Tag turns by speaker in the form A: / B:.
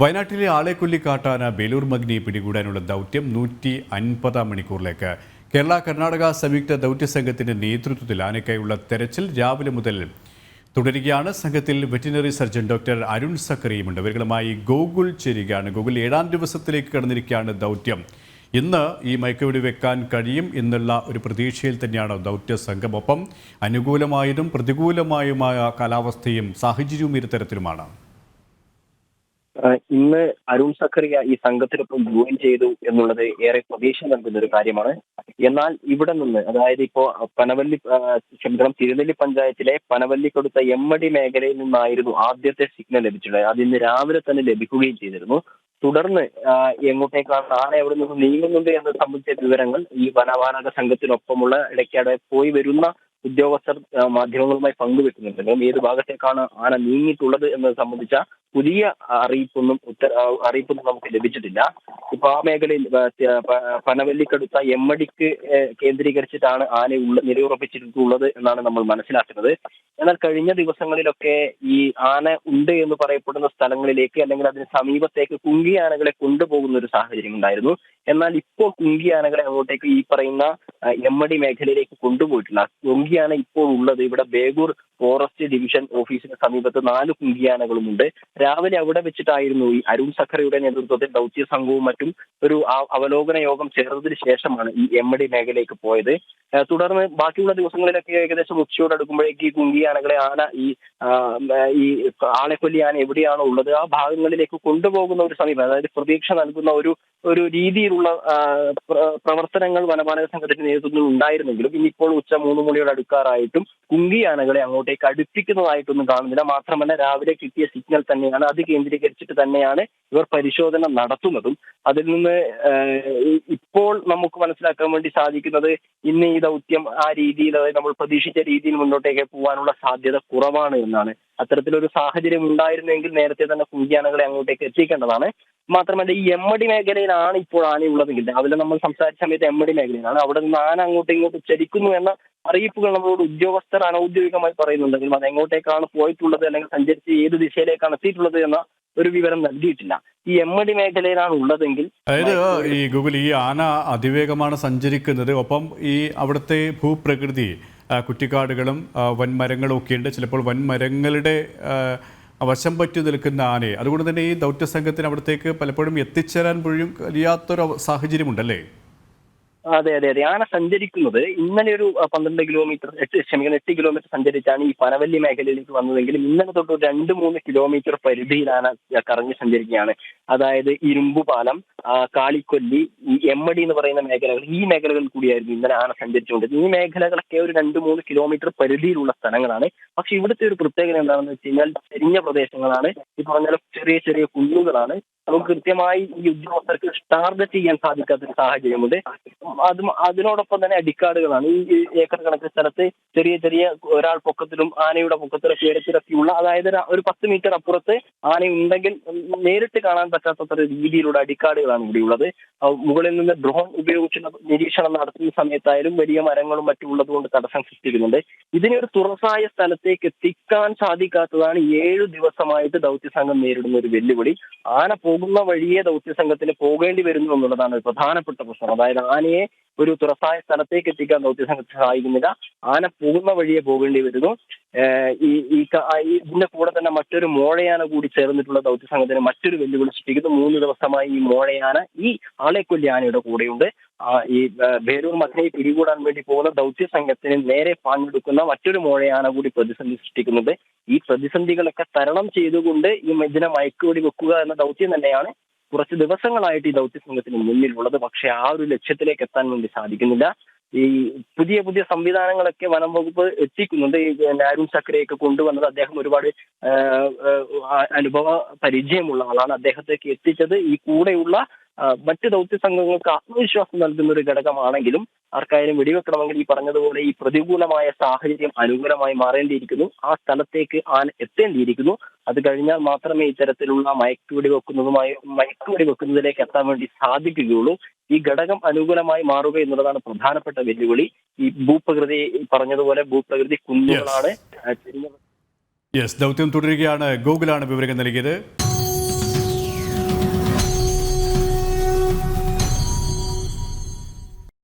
A: വയനാട്ടിലെ ആളെക്കൊല്ലി കാട്ടാന ബേലൂർ മഗ്നിയെ പിടികൂടാനുള്ള ദൗത്യം 150 മണിക്കൂറിലേക്ക്. കേരള കർണാടക സംയുക്ത ദൗത്യസംഘത്തിന്റെ നേതൃത്വത്തിൽ ആനയ്ക്കായുള്ള തെരച്ചിൽ രാവിലെ മുതൽ തുടരുകയാണ്. സംഘത്തിൽ വെറ്റിനറി സർജൻ ഡോക്ടർ അരുൺ സക്കറിയുമുണ്ട്. ഇവരുമായി ഗോകുൽ ചേരുകയാണ്. ഗോകുൽ, 7ാം ദിവസത്തിലേക്ക് കടന്നിരിക്കുകയാണ് ദൗത്യം. ഇന്ന് ഈ മയക്കുവെടി വെക്കാൻ കഴിയും എന്നുള്ള ഒരു പ്രതീക്ഷയിൽ തന്നെയാണ് ദൗത്യ സംഘം. ഒപ്പം അനുകൂലമായതും പ്രതികൂലമായുമായ കാലാവസ്ഥയും സാഹചര്യവും ഇരുതരത്തിലുമാണ്.
B: ഇന്ന് അരുൺ സക്കറിയ ഈ സംഘത്തിനൊപ്പം ജോയിൻ ചെയ്തു എന്നുള്ളത് ഏറെ പ്രതീക്ഷ നൽകുന്ന ഒരു കാര്യമാണ്. എന്നാൽ ഇവിടെ നിന്ന്, അതായത് ഇപ്പോ തിരുനെല്ലി പഞ്ചായത്തിലെ പനവല്ലിക്കടുത്ത എമ്മടി മേഖലയിൽ നിന്നായിരുന്നു ആദ്യത്തെ സിഗ്നൽ ലഭിച്ചിട്ടുള്ളത്. അത് ഇന്ന് രാവിലെ തന്നെ ലഭിക്കുകയും ചെയ്തിരുന്നു. തുടർന്ന് എങ്ങോട്ടേക്കാണ് ആന എവിടെ നിന്ന് നീങ്ങുന്നുണ്ട് എന്നത് സംബന്ധിച്ച വിവരങ്ങൾ ഈ വനപാലക സംഘത്തിനൊപ്പമുള്ള ഇടയ്ക്കടെ പോയി വരുന്ന ഉദ്യോഗസ്ഥർ മാധ്യമങ്ങളുമായി പങ്കുവെക്കുന്നുണ്ടെങ്കിലും ഏത് ഭാഗത്തേക്കാണ് ആന നീങ്ങിയിട്ടുള്ളത് എന്നത് സംബന്ധിച്ച പുതിയ അറിയിപ്പൊന്നും നമുക്ക് ലഭിച്ചിട്ടില്ല. ഇപ്പൊ ആ മേഖലയിൽ പനവല്ലിക്കടുത്ത എമ്മടിക്ക് കേന്ദ്രീകരിച്ചിട്ടാണ് ആന നിലയുറപ്പിച്ചിട്ടുള്ളത് എന്നാണ് നമ്മൾ മനസ്സിലാക്കുന്നത്. എന്നാൽ കഴിഞ്ഞ ദിവസങ്ങളിലൊക്കെ ഈ ആന ഉണ്ട് എന്ന് പറയപ്പെടുന്ന സ്ഥലങ്ങളിലേക്ക് അല്ലെങ്കിൽ അതിന് സമീപത്തേക്ക് കുങ്കി ആനകളെ കൊണ്ടുപോകുന്ന ഒരു സാഹചര്യം ഉണ്ടായിരുന്നു. എന്നാൽ ഇപ്പോൾ കുങ്കി ആനകളെ അങ്ങോട്ടേക്ക് ഈ പറയുന്ന എമ്മടി മേഖലയിലേക്ക് കൊണ്ടുപോയിട്ടില്ല. കുങ്കിയാന ഇപ്പോൾ ഉള്ളത് ഇവിടെ ബേഗൂർ ഫോറസ്റ്റ് ഡിവിഷൻ ഓഫീസിന് സമീപത്ത് 4 കുങ്കിയാനകളുമുണ്ട്. രാവിലെ അവിടെ വെച്ചിട്ടായിരുന്നു ഈ അരുൺ സഖറിയുടെ നേതൃത്വത്തിൽ ദൗത്യ സംഘവും മറ്റും ഒരു അവലോകന യോഗം ചേർന്നതിന് ശേഷമാണ് ഈ എമ്മടി മേഖലയിലേക്ക് പോയത്. തുടർന്ന് ബാക്കിയുള്ള ദിവസങ്ങളിലൊക്കെ ഏകദേശം ഉച്ചയോടടുക്കുമ്പോഴേക്ക് ഈ കുങ്കിയാനകളെ ആന ഈ ആളെക്കൊല്ലി ആന എവിടെയാണോ ഉള്ളത് ആ ഭാഗങ്ങളിലേക്ക് കൊണ്ടുപോകുന്ന ഒരു സമീപനം, അതായത് പ്രതീക്ഷ നൽകുന്ന ഒരു രീതിയിലുള്ള പ്രവർത്തനങ്ങൾ വനപാലക സംഘത്തിന്റെ നേതൃത്വത്തിൽ ഉണ്ടായിരുന്നെങ്കിലും ഇന്നിപ്പോൾ ഉച്ച 3 മണിയോട് അടുക്കാറായിട്ടും കുങ്കിയാനകളെ അങ്ങോട്ടേക്ക് അടുപ്പിക്കുന്നതായിട്ടൊന്നും കാണുന്നില്ല. മാത്രമല്ല രാവിലെ കിട്ടിയ സിഗ്നൽ തന്നെയാണ്, അത് കേന്ദ്രീകരിച്ചിട്ട് തന്നെയാണ് ഇവർ പരിശോധന നടത്തുന്നതും. അതിൽ നിന്ന് ഇപ്പോൾ നമുക്ക് മനസ്സിലാക്കാൻ വേണ്ടി സാധിക്കുന്നത് ഇന്ന് ഈ ദൗത്യം ആ രീതിയിൽ, അതായത് നമ്മൾ പ്രതീക്ഷിച്ച രീതിയിൽ മുന്നോട്ടേക്ക് പോകാനുള്ള സാധ്യത കുറവാണ് എന്നാണ്. അത്തരത്തിലൊരു സാഹചര്യം ഉണ്ടായിരുന്നെങ്കിൽ നേരത്തെ തന്നെ കുങ്കിയാനകളെ അങ്ങോട്ടേക്ക് എത്തിക്കേണ്ടതാണ്. മാത്രമല്ല ഈ എമ്മടി മേഖലയിലാണ് ഇപ്പോൾ ആനയുള്ളതെങ്കിൽ, രാവിലെ നമ്മൾ സംസാരിച്ച സമയത്ത് എമ്മടി മേഖലയിലാണ്, അവിടെ നിന്ന് ആന അങ്ങോട്ടും ഇങ്ങോട്ടും ചലിക്കുന്നു എന്ന അറിയിപ്പുകൾ നമ്മളോട് ഉദ്യോഗസ്ഥർ അനൌദ്യോഗികമായി പറയുന്നുണ്ടെങ്കിലും അത് എങ്ങോട്ടേക്കാണ് പോയിട്ടുള്ളത് അല്ലെങ്കിൽ സഞ്ചരിച്ച് ഏത് ദിശയിലേക്കാണ് എത്തിയിട്ടുള്ളത് എന്ന ഒരു വിവരം നൽകിയിട്ടില്ല. ഈ എമ്മടി മേഖലയിലാണ് ഉള്ളതെങ്കിൽ,
A: അതായത് ഈ ഗൂഗിൾ, ഈ ആന അതിവേഗമാണ് സഞ്ചരിക്കുന്നത്. ഒപ്പം ഈ അവിടുത്തെ ഭൂപ്രകൃതി, കുറ്റിക്കാടുകളും വൻമരങ്ങളും ഒക്കെ ഉണ്ട്. ചിലപ്പോൾ വൻമരങ്ങളുടെ വശം പറ്റി നിൽക്കുന്ന ആനയെ, അതുകൊണ്ട് തന്നെ ഈ ദൗത്യസംഘത്തിന് അവിടത്തേക്ക് പലപ്പോഴും എത്തിച്ചേരാൻ പോലും കഴിയാത്തൊരു സാഹചര്യമുണ്ടല്ലേ?
B: അതെ. ആന സഞ്ചരിക്കുന്നത് ഇന്നലെ ഒരു 8 കിലോമീറ്റർ സഞ്ചരിച്ചാണ് ഈ പനവല്ലി മേഖലയിലേക്ക് വന്നതെങ്കിലും ഇന്നലെ തൊട്ട് 2-3 കിലോമീറ്റർ പരിധിയിൽ ആന കറങ്ങി സഞ്ചരിക്കുകയാണ്. അതായത് ഇരുമ്പുപാലം, കാളിക്കൊല്ലി, ഈ എമ്മടി എന്ന് പറയുന്ന മേഖലകൾ, ഈ മേഖലകളിൽ കൂടിയായിരുന്നു ഇന്നലെ ആന സഞ്ചരിച്ചുകൊണ്ടിരുന്നത്. ഈ മേഖലകളൊക്കെ ഒരു 2-3 കിലോമീറ്റർ പരിധിയിലുള്ള സ്ഥലങ്ങളാണ്. പക്ഷെ ഇവിടുത്തെ ഒരു പ്രത്യേകത എന്താണെന്ന് വെച്ച് കഴിഞ്ഞാൽ ചെരിഞ്ഞ പ്രദേശങ്ങളാണ്. ഈ പറഞ്ഞ ചെറിയ കുന്നുകളാണ്. നമുക്ക് കൃത്യമായി ഈ ഉദ്യോഗസ്ഥർക്ക് ടാർഗറ്റ് ചെയ്യാൻ സാധിക്കാത്തൊരു സാഹചര്യമുണ്ട്. അതിനോടൊപ്പം തന്നെ അടിക്കാടുകളാണ്. ഈ ഏക്കർ കണക്കിന് സ്ഥലത്ത് ചെറിയ ഒരാൾ പൊക്കത്തിലും ആനയുടെ പൊക്കത്തിലൊക്കെ ഉയരത്തിലൊക്കെയുള്ള, അതായത് ഒരു 10 മീറ്റർ അപ്പുറത്ത് ആനയുണ്ടെങ്കിൽ നേരിട്ട് കാണാൻ പറ്റാത്ത രീതിയിലുള്ള അടിക്കാടുകളാണ് ഇവിടെയുള്ളത്. മുകളിൽ നിന്ന് ഡ്രോൺ ഉപയോഗിച്ചുള്ള നിരീക്ഷണം നടത്തുന്ന സമയത്തായാലും വലിയ മരങ്ങളും മറ്റും ഉള്ളത് കൊണ്ട് തടസ്സം സൃഷ്ടിക്കുന്നുണ്ട്. ഇതിനെ ഒരു തുറസായ സ്ഥലത്തേക്ക് എത്തിക്കാൻ സാധിക്കാത്തതാണ് 7 ദിവസമായിട്ട് ദൗത്യസംഘം നേരിടുന്ന ഒരു വെല്ലുവിളി. ആന പോകുന്ന വഴിയെ ദൗത്യസംഘത്തിന് പോകേണ്ടി വരുന്നു എന്നുള്ളതാണ് ഒരു പ്രധാനപ്പെട്ട പ്രശ്നം. അതായത് ആനയെ ഒരു തുറസായ സ്ഥലത്തേക്ക് എത്തിക്കാൻ ദൗത്യസംഘത്തിന് സാധിക്കുന്നില്ല. ആന പോകുന്ന വഴിയെ പോകേണ്ടി വരുന്നു. ഇതിന്റെ കൂടെ തന്നെ മറ്റൊരു മോഴയാന കൂടി ചേർന്നിട്ടുള്ള ദൗത്യസംഘത്തിന് മറ്റൊരു വെല്ലുവിളി സൃഷ്ടിക്കുന്നു. 3 ദിവസമായി ഈ മോഴയാന ഈ ആളെക്കൊല്ലി ആനയുടെ കൂടെയുണ്ട്. ഈ ബേലൂർ മഗ്നിയെ പിടികൂടാൻ വേണ്ടി പോകുന്ന ദൗത്യസംഘത്തിന് നേരെ പാഞ്ഞെടുക്കുന്ന മറ്റൊരു മോഴയാന കൂടി പ്രതിസന്ധി സൃഷ്ടിക്കുന്നുണ്ട്. ഈ പ്രതിസന്ധികളൊക്കെ തരണം ചെയ്തുകൊണ്ട് ഈ ഇതിനെ മയക്കുവെടി വെക്കുക എന്ന ദൗത്യം തന്നെയാണ് കുറച്ച് ദിവസങ്ങളായിട്ട് ഈ ദൗത്യസംഘത്തിന് മുന്നിലുള്ളത്. പക്ഷെ ആ ഒരു ലക്ഷ്യത്തിലേക്ക് എത്താൻ വേണ്ടി സാധിക്കുന്നില്ല. ഈ പുതിയ സംവിധാനങ്ങളൊക്കെ വനം വകുപ്പ് എത്തിക്കുന്നുണ്ട്. ഈ അരുൺ സക്കറിയൊക്കെ കൊണ്ടുവന്നത് അദ്ദേഹം ഒരുപാട് അനുഭവ പരിചയമുള്ള ആളാണ്. അദ്ദേഹത്തേക്ക് എത്തിച്ചത് ഈ കൂടെയുള്ള മറ്റ് ദൗത്യ സംഘങ്ങൾക്ക് ആത്മവിശ്വാസം നൽകുന്ന ഒരു ഘടകമാണെങ്കിലും ആർക്കായാലും വെടിവെക്കണമെങ്കിൽ ഈ പറഞ്ഞതുപോലെ ഈ പ്രതികൂലമായ സാഹചര്യം അനുകൂലമായി മാറേണ്ടിയിരിക്കുന്നു. ആ സ്ഥലത്തേക്ക് എത്തേണ്ടിയിരിക്കുന്നു. അത് കഴിഞ്ഞാൽ മാത്രമേ ഇത്തരത്തിലുള്ള മയക്കുവെടി വെക്കുന്നതിലേക്ക് എത്താൻ വേണ്ടി സാധിക്കുകയുള്ളൂ. ഈ ഘടകം അനുകൂലമായി മാറുക എന്നുള്ളതാണ് പ്രധാനപ്പെട്ട വെല്ലുവിളി. ഈ ഭൂപ്രകൃതി പറഞ്ഞതുപോലെ ഭൂപ്രകൃതി കുന്നുകളാണ്.
A: ദൗത്യം തുടരുകയാണ്. ഗൂഗിളാണ് വിവരങ്ങൾ നൽകിയത്.